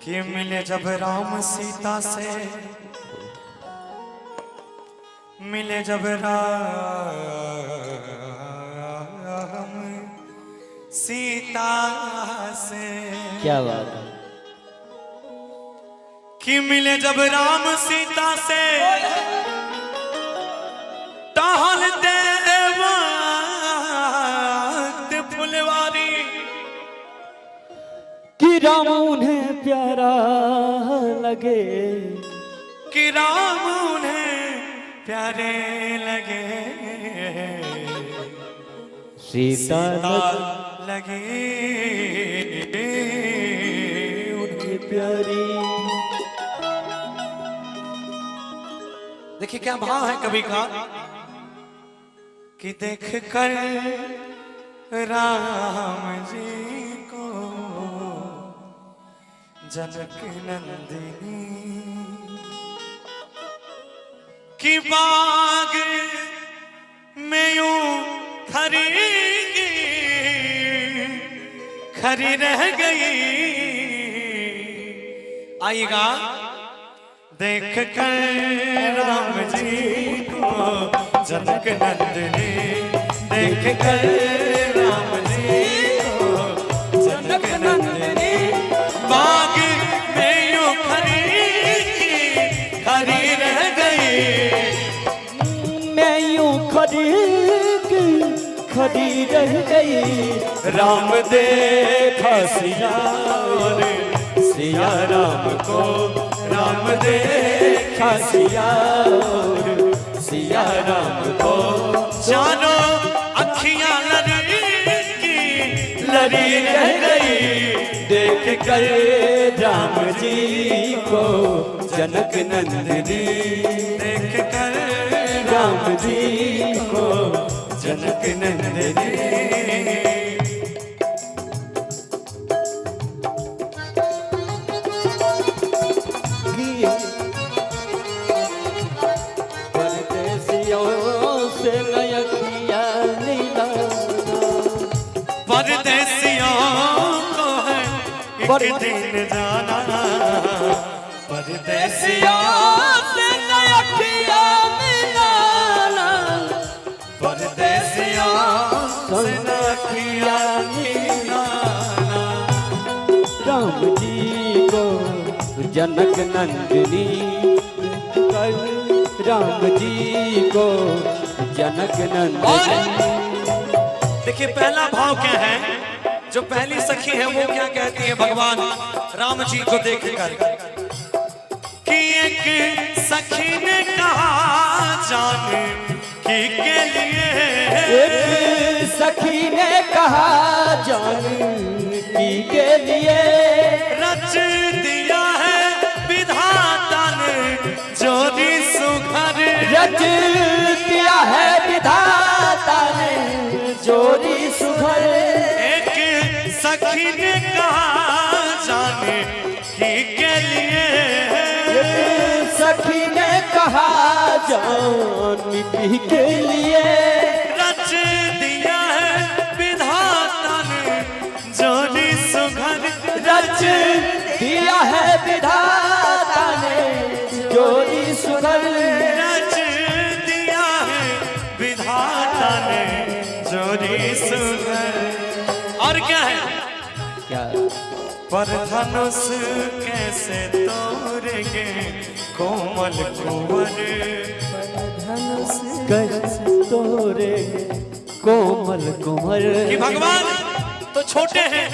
कि मिले जब राम सीता से, मिले जब राम सीता से। क्या बात है। कि मिले जब राम सीता से टहलते वक्त फुलवारी, कि राम उन्हें प्यारा लगे, कि राम उन्हें प्यारे लगे, सीता लगे उनकी प्यारी। देखिए क्या भाव है कवि का कि देख कर राम जी को जनक नंदिनी की बाग में यूं खरी खरी रह गई। आइएगा। देख कर राम जी को जनक नंदिनी, देख कर राम जी को जनक नंदिनी बाग में यूं खरी खरी रह गई। मैं यूं खड़ी रह गई, राम देखा सिया रे, सिया राम को राम देखा सिया रे, सिया राम को जानो अखियां लरी रह गई। देख कर राम जी को जनक नंदिनी, देख कर राम जी को जनक नंदिनी। परदेसियों को है एक दिन जाना, परदेसियों से नयखिया मिलाना, परदेसियों से नयखिया मिलाना। राम जी को जनक नंदिनी, राम जी को जनक नंदिनी। देखिए पहला भाव क्या है, जो पहली सखी है वो क्या कहती है भगवान राम जी को देखकर कि एक सखी ने कहा जान की के लिए, एक सखी ने कहा जान की के लिए, रच दिया है विधाता ने जोड़ी सुघर, रच दिया है विधाता ने जोड़ी सुघर। एक सखी ने कहा जाने की के लिए, एक सखी ने कहा जान के लिए, रच दिया है विधाता ने जोड़ी सुघर, रच दिया है विधाता ने जोड़ी सुघर, रच दिया है विधाता ने जोड़ी सुघर। और क्या है, क्या पर धनुष कैसे तोड़ेंगे कोमल कुंवर, धनुष कैसे तोरे कोमल कुंवर। कि भगवान तो छोटे हैं,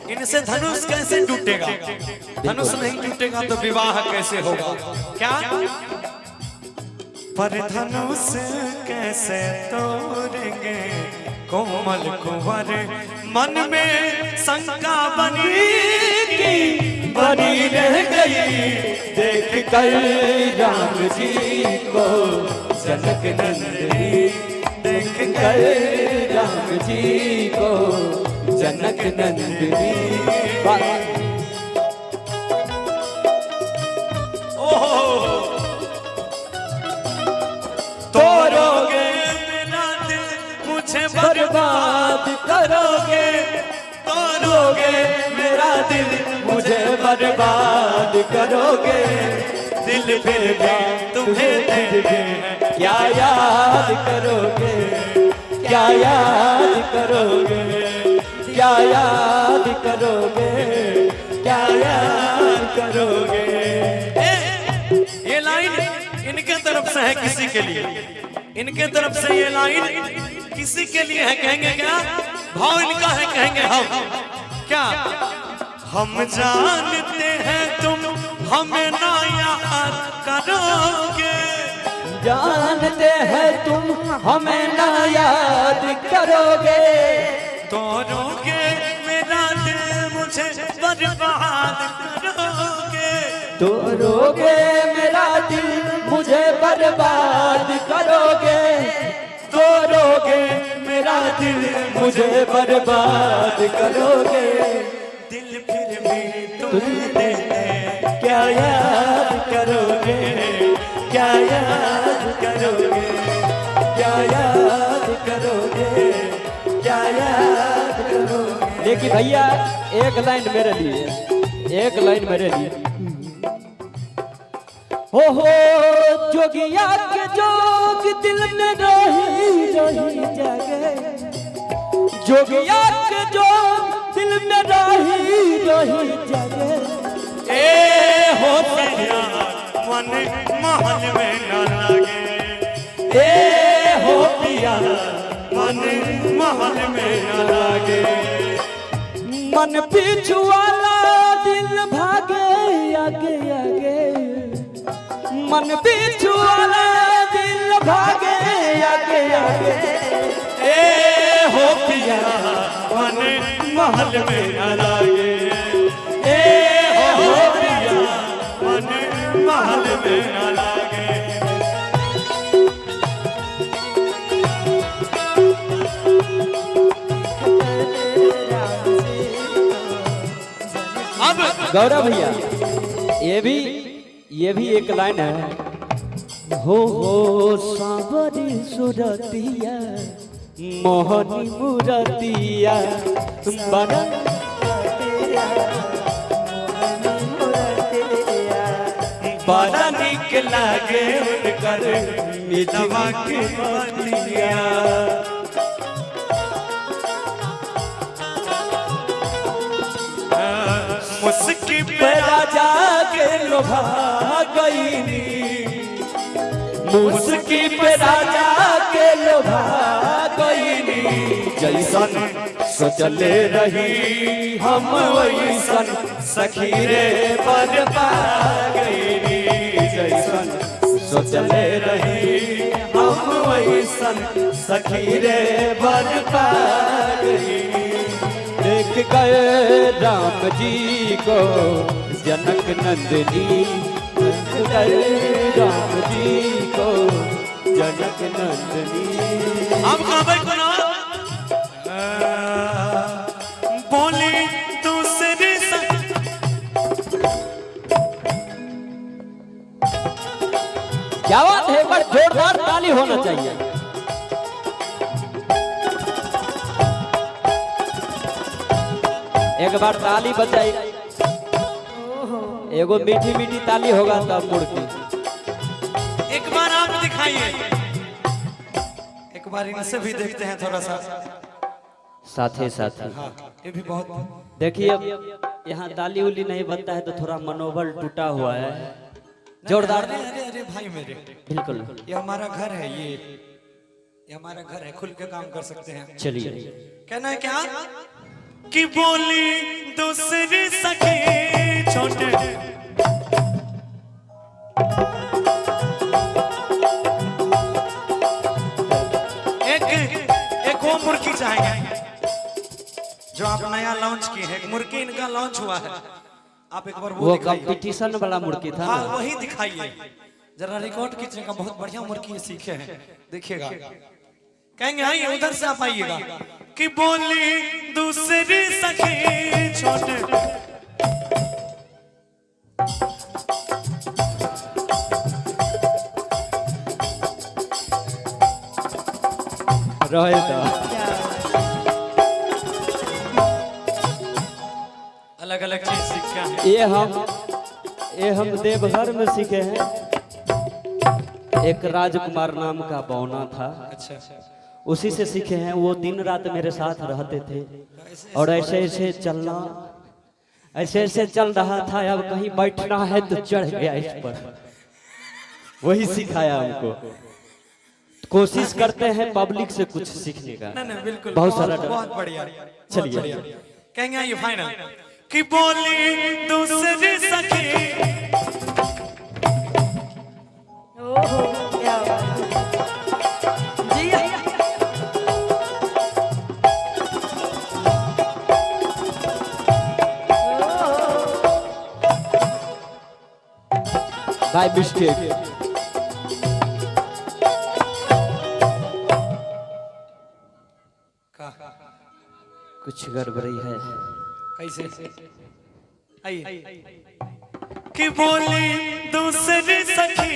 इनसे धनुष कैसे टूटेगा, धनुष नहीं टूटेगा तो विवाह कैसे होगा। क्या पर धनुष कैसे तोड़ेंगे कोमल कुंवर, मन में शंका बनी रह गई। देख कर राम जी को जनक नंदिनी, देख कर राम जी को जनक नंदिनी। तोड़ोगे मेरा दिल मुझे बर्बाद करोगे, तोड़ोगे मेरा दिल मुझे बर्बाद करोगे, दिल फिर भी तुम्हें देंगे, क्या याद करोगे, क्या याद करोगे, क्या याद करोगे, क्या याद करोगे। ये लाइन इनके तरफ से है किसी के लिए, इनके तरफ से ये लाइन किसी के लिए है। कहेंगे क्या भाव इनका है, कहेंगे हम क्या। हम जानते हैं तुम हमें ना याद करोगे, जानते हैं तुम हमें ना याद करोगे, तोड़ोगे मेरा दिल मुझे बर्बाद करोगे, तोड़ोगे मेरा दिल मुझे बर्बाद करोगे, तोड़ोगे मेरा दिल मुझे बर्बाद करोगे, दिल फिर भी तुम्हें दे दे, क्या याद करोगे, क्या याद करोगे, क्या याद करोगे, क्या याद करोगे। लेकिन भैया एक लाइन मेरे लिए, एक लाइन मेरे लिए। हो जोगिया के जोग दिल में रही रही जागे, जोगिया के जोग दिल में रही रही जागे, ए हो पिया मन महल में न लागे, ए हो पिया मन महल में न लागे, मन पीछू वाला दिल भागे आगे आगे, मन पीछू वाला दिल भागे आगे आगे, ए हो पिया मन महल में न लागे, ए हो पिया मन महल में न लागे। अब गौरव भैया ये भी एक लाइन है। हो सांवरी सुरतिया मोहनी मुरतिया बड़ा बड़ा निक लागे उनकर मिलवा के बतिया, मुस्की पे राजा के लोभा गईनी, मुस्की पे राजा के लोभा गईनी, जैसन सोचले रही हम वैसन सखी रे बरपा गईनी, जैसन सोचले रही हम वैसन सखी रे बरपा गईनी। देख गए राम जी को जनक नंदिनी, देख गए राम जी को जनक नंदिनी। अब काबे को ना बोली दूसरी क्या बात है, पर जोरदार ताली होना चाहिए। एक बार ताली बजाई, एगो मीठी मीठी ताली होगा तब मूर्ति। एक बार आप दिखाइए, एक बार इनसे भी देखते हैं थोड़ा सा साथे साथे। हाँ, ये भी बहुत देखिए यहाँ ताली उली नहीं बनता है तो थोड़ा मनोबल टूटा हुआ है। जोरदार। अरे अरे अरे भाई मेरे, बिल्कुल ये हमारा घर है, ये हमारा घर है, खुल के काम कर सकते हैं। चलिए। कहना है क्या कि बोली दूसरी सखी छोटे, एक वो मुर्गी चाहेंगे जो आप नया लॉन्च किए हैं। मुर्गी इनका लॉन्च हुआ है, आप एक बार वो कंपटीशन वाला मुर्गी था। हाँ वही दिखाइए जरा, रिकॉर्ड कीजिएगा। बहुत बढ़िया मुर्गी ये सीखे हैं, देखिएगा। कहेंगे हाँ ये उधर से आप आइएगा कि बोली दूसरी सखी छोटे, रहे तो अलग अलग चीज सीखा है। ये हम देवघर में सीखे हैं। एक राजकुमार नाम का बौना था, अच्छा उसी से सीखे हैं। वो दिन रात मेरे साथ रहते थे और ऐसे ऐसे चलना, ऐसे ऐसे चल रहा था। अब कहीं बैठना है तो चढ़ गया इस पर, वही सिखाया हमको। कोशिश करते हैं पब्लिक से कुछ सीखने का। नहीं बिल्कुल, बहुत सारा बहुत बढ़िया। चलिए कहेंगे ये फाइनल कि बोली दूसरी सखी। ओहो क्या बात है। जी बाय मिस्टेक। कुछ गड़बड़ी है। कैसे आइए कि बोली दूसरी सखी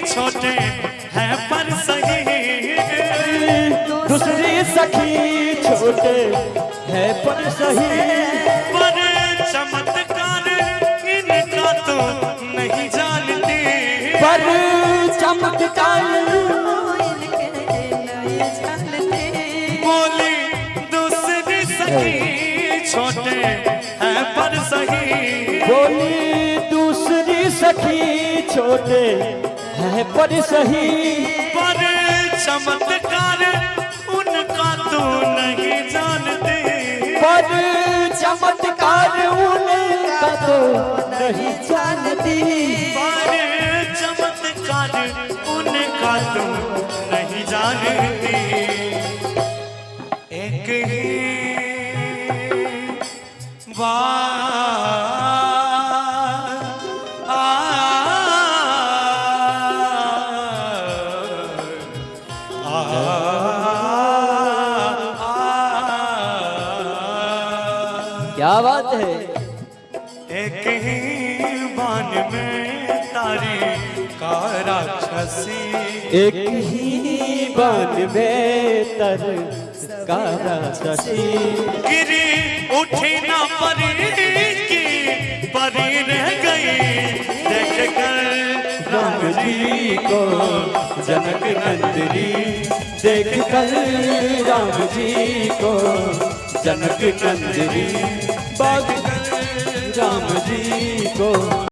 छोटे हैं पर सही। दूसरी सखी छोटे है पर सही, पर चमत्कार इनका तो नहीं जानती। पर चमत्कार बोली दूसरी सखी छोटे हैं पर सही। बोली दूसरी सखी छोटे है पर सही, पर चमत्कार उनका तो नहीं जानते। पर चमत्कार उनका तो नहीं जानती। पर चमत्कार उनका तो नहीं जानती। एक ही क्या बात है। एक ही बान में तारी का राक्षसी। एक ही बान में तर का राक्षसी। गिरी उठी ना परी की परी रह गई। देख कर राम जी को जनक नंदिनी, देख कर राम जी को जनक नंदिनी, बाग राम जी को।